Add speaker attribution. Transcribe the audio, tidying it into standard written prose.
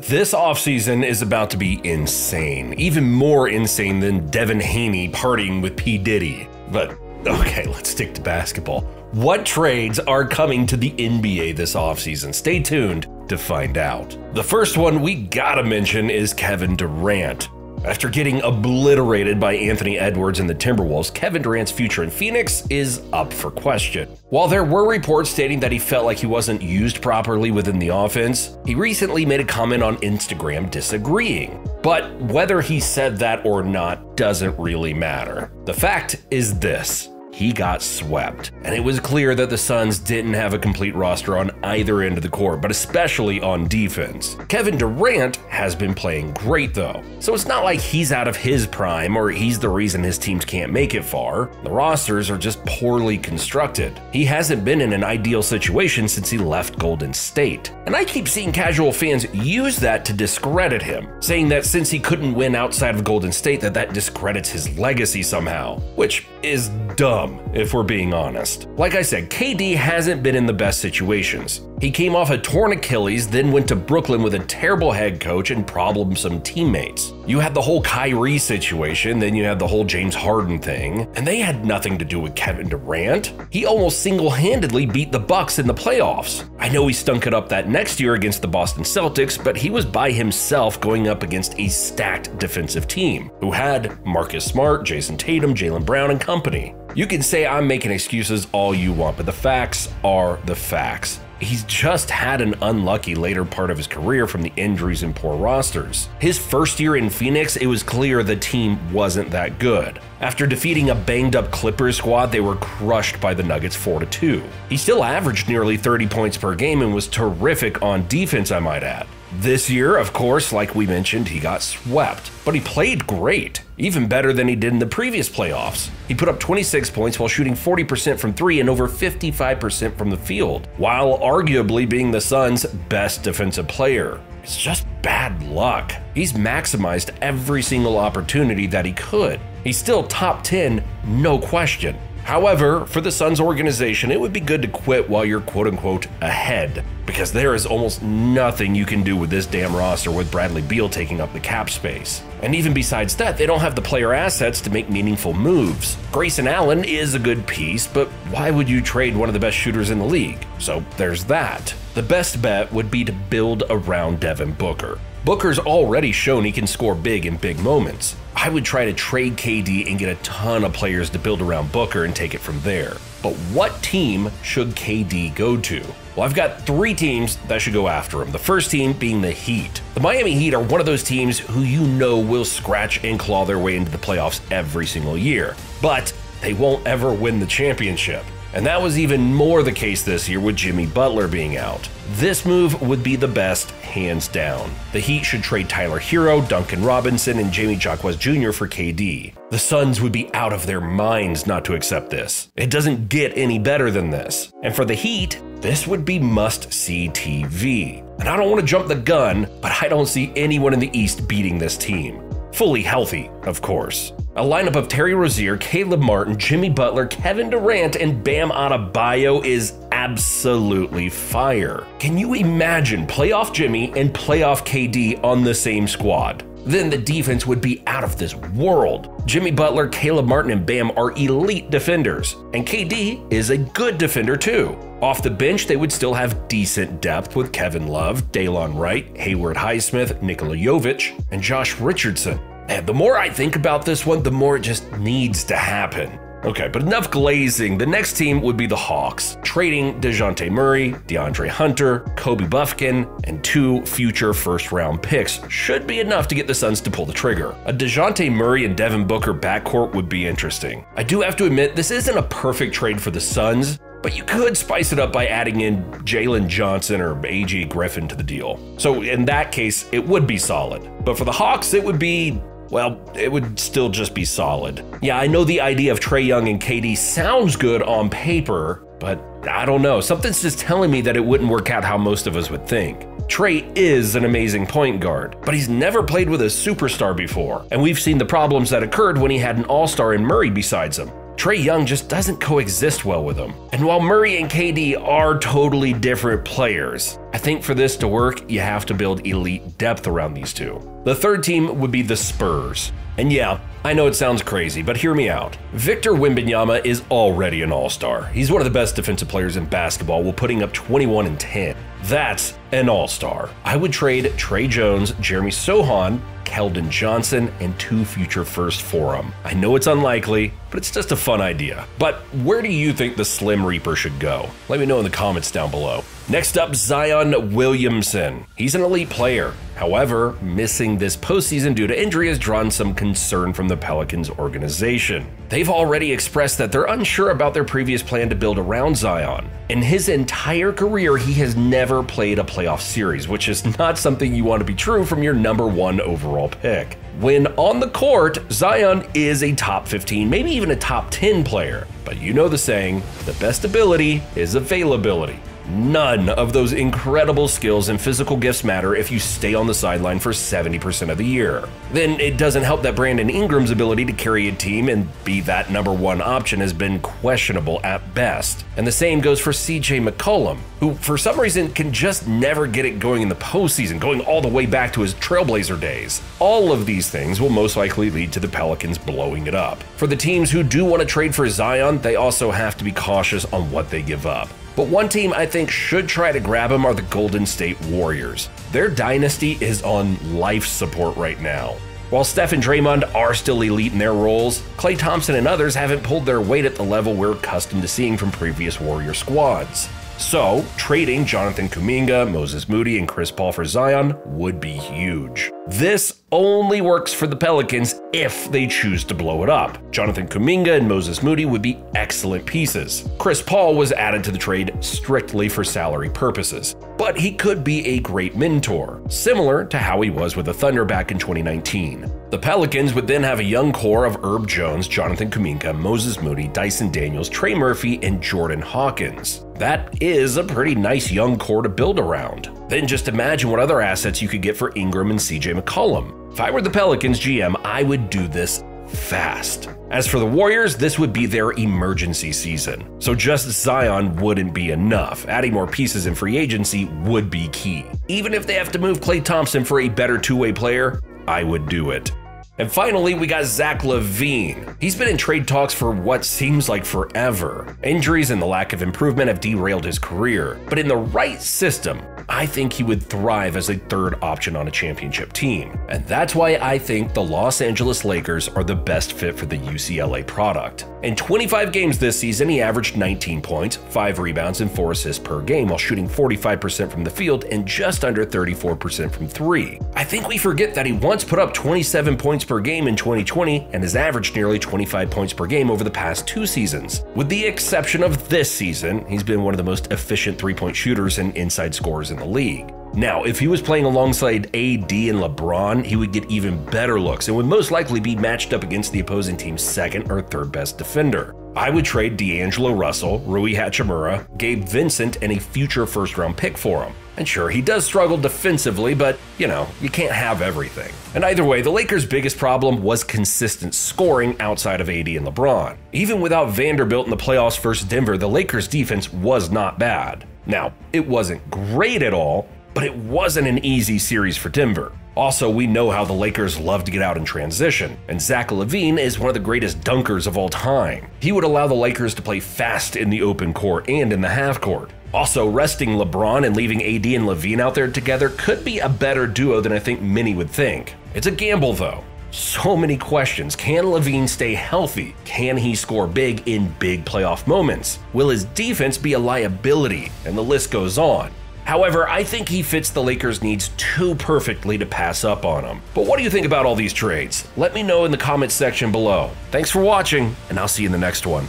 Speaker 1: This offseason is about to be insane, even more insane than Devin Haney partying with P. Diddy. But okay, let's stick to basketball. What trades are coming to the NBA this offseason? Stay tuned to find out. The first one we gotta mention is Kevin Durant. After getting obliterated by Anthony Edwards and the Timberwolves, Kevin Durant's future in Phoenix is up for question. While there were reports stating that he felt like he wasn't used properly within the offense, he recently made a comment on Instagram disagreeing. But whether he said that or not doesn't really matter. The fact is this: he got swept, and it was clear that the Suns didn't have a complete roster on either end of the court, but especially on defense. Kevin Durant has been playing great though, so it's not like he's out of his prime or he's the reason his teams can't make it far. The rosters are just poorly constructed. He hasn't been in an ideal situation since he left Golden State, and I keep seeing casual fans use that to discredit him, saying that since he couldn't win outside of Golden State that discredits his legacy somehow, which is dumb if we're being honest. Like I said, KD hasn't been in the best situations. He came off a torn Achilles, then went to Brooklyn with a terrible head coach and problemsome teammates. You had the whole Kyrie situation, then you had the whole James Harden thing, and they had nothing to do with Kevin Durant. He almost single-handedly beat the Bucks in the playoffs. I know he stunk it up that next year against the Boston Celtics, but he was by himself going up against a stacked defensive team who had Marcus Smart, Jason Tatum, Jaylen Brown, and company. You can say I'm making excuses all you want, but the facts are the facts. He's just had an unlucky later part of his career from the injuries and poor rosters. His first year in Phoenix, it was clear the team wasn't that good. After defeating a banged-up Clippers squad, they were crushed by the Nuggets 4-2. He still averaged nearly 30 points per game and was terrific on defense, I might add. This year, of course, like we mentioned, he got swept, but he played great, even better than he did in the previous playoffs. He put up 26 points while shooting 40% from three and over 55% from the field, while arguably being the Suns' best defensive player. It's just bad luck. He's maximized every single opportunity that he could. He's still top 10, no question. However, for the Suns organization, it would be good to quit while you're quote-unquote ahead, because there is almost nothing you can do with this damn roster with Bradley Beal taking up the cap space. And even besides that, they don't have the player assets to make meaningful moves. Grayson Allen is a good piece, but why would you trade one of the best shooters in the league? So there's that. The best bet would be to build around Devin Booker. Booker's already shown he can score big in big moments. I would try to trade KD and get a ton of players to build around Booker and take it from there. But what team should KD go to? Well, I've got three teams that should go after him. The first team being the Heat. The Miami Heat are one of those teams who you know will scratch and claw their way into the playoffs every single year, but they won't ever win the championship. And that was even more the case this year with Jimmy Butler being out. This move would be the best, hands down. The Heat should trade Tyler Hero, Duncan Robinson, and Jamie Jaquez Jr. for KD. The Suns would be out of their minds not to accept this. It doesn't get any better than this. And for the Heat, this would be must-see TV. And I don't want to jump the gun, but I don't see anyone in the East beating this team. Fully healthy, of course. A lineup of Terry Rozier, Caleb Martin, Jimmy Butler, Kevin Durant, and Bam Adebayo is absolutely fire. Can you imagine playoff Jimmy and playoff KD on the same squad? Then the defense would be out of this world. Jimmy Butler, Caleb Martin, and Bam are elite defenders, and KD is a good defender too. Off the bench, they would still have decent depth with Kevin Love, Daylon Wright, Hayward Highsmith, Nikola Jovic, and Josh Richardson. And the more I think about this one, the more it just needs to happen. Okay, but enough glazing. The next team would be the Hawks, trading DeJounte Murray, DeAndre Hunter, Kobe Buffkin, and 2 future first-round picks should be enough to get the Suns to pull the trigger. A DeJounte Murray and Devin Booker backcourt would be interesting. I do have to admit, this isn't a perfect trade for the Suns, but you could spice it up by adding in Jalen Johnson or A.J. Griffin to the deal. So in that case, it would be solid. But for the Hawks, it would be, well, it would still just be solid. Yeah, I know the idea of Trey Young and KD sounds good on paper, but I don't know. Something's just telling me that it wouldn't work out how most of us would think. Trey is an amazing point guard, but he's never played with a superstar before, and we've seen the problems that occurred when he had an all-star in Murray besides him. Trey Young just doesn't coexist well with him. And while Murray and KD are totally different players, I think for this to work, you have to build elite depth around these two. The third team would be the Spurs. And yeah, I know it sounds crazy, but hear me out. Victor Wembanyama is already an all-star. He's one of the best defensive players in basketball while putting up 21 and 10. That's an all-star. I would trade Trey Jones, Jeremy Sohan, Keldon Johnson, and 2 future firsts for him. I know it's unlikely, but it's just a fun idea. But where do you think the Slim Reaper should go? Let me know in the comments down below. Next up, Zion Williamson. He's an elite player. However, missing this postseason due to injury has drawn some concern from the Pelicans organization. They've already expressed that they're unsure about their previous plan to build around Zion. In his entire career, he has never played a playoff series, which is not something you want to be true from your #1 overall pick. When on the court, Zion is a top 15, maybe even a top 10 player. But you know the saying, the best ability is availability. None of those incredible skills and physical gifts matter if you stay on the sideline for 70% of the year. Then it doesn't help that Brandon Ingram's ability to carry a team and be that #1 option has been questionable at best. And the same goes for CJ McCollum, who for some reason can just never get it going in the postseason, going all the way back to his Trailblazer days. All of these things will most likely lead to the Pelicans blowing it up. For the teams who do want to trade for Zion, they also have to be cautious on what they give up. But one team I think should try to grab him are the Golden State Warriors. Their dynasty is on life support right now. While Steph and Draymond are still elite in their roles, Klay Thompson and others haven't pulled their weight at the level we're accustomed to seeing from previous Warrior squads. So, trading Jonathan Kuminga, Moses Moody, and Chris Paul for Zion would be huge. This only works for the Pelicans if they choose to blow it up. Jonathan Kuminga and Moses Moody would be excellent pieces. Chris Paul was added to the trade strictly for salary purposes, but he could be a great mentor, similar to how he was with the Thunder back in 2019. The Pelicans would then have a young core of Herb Jones, Jonathan Kuminga, Moses Moody, Dyson Daniels, Trey Murphy, and Jordan Hawkins. That is a pretty nice young core to build around. Then just imagine what other assets you could get for Ingram and CJ McCollum. If I were the Pelicans GM, I would do this fast. As for the Warriors, this would be their emergency season. So just Zion wouldn't be enough. Adding more pieces in free agency would be key. Even if they have to move Klay Thompson for a better two-way player, I would do it. And finally, we got Zach LaVine. He's been in trade talks for what seems like forever. Injuries and the lack of improvement have derailed his career, but in the right system, I think he would thrive as a third option on a championship team. And that's why I think the Los Angeles Lakers are the best fit for the UCLA product. In 25 games this season, he averaged 19 points, 5 rebounds, and 4 assists per game while shooting 45% from the field and just under 34% from 3. I think we forget that he once put up 27 points per game in 2020 and has averaged nearly 25 points per game over the past 2 seasons. With the exception of this season, he's been one of the most efficient three-point shooters and inside scorers in the league. Now, if he was playing alongside AD and LeBron, he would get even better looks and would most likely be matched up against the opposing team's second or third best defender. I would trade D'Angelo Russell, Rui Hachimura, Gabe Vincent, and a future first-round pick for him. And sure, he does struggle defensively, but, you know, you can't have everything. And either way, the Lakers' biggest problem was consistent scoring outside of AD and LeBron. Even without Vanderbilt in the playoffs versus Denver, the Lakers' defense was not bad. Now, it wasn't great at all, but it wasn't an easy series for Denver. Also, we know how the Lakers love to get out in transition, and Zach LaVine is one of the greatest dunkers of all time. He would allow the Lakers to play fast in the open court and in the half court. Also, resting LeBron and leaving AD and LaVine out there together could be a better duo than I think many would think. It's a gamble though. So many questions. Can LaVine stay healthy? Can he score big in big playoff moments? Will his defense be a liability? And the list goes on. However, I think he fits the Lakers' needs too perfectly to pass up on him. But what do you think about all these trades? Let me know in the comments section below. Thanks for watching, and I'll see you in the next one.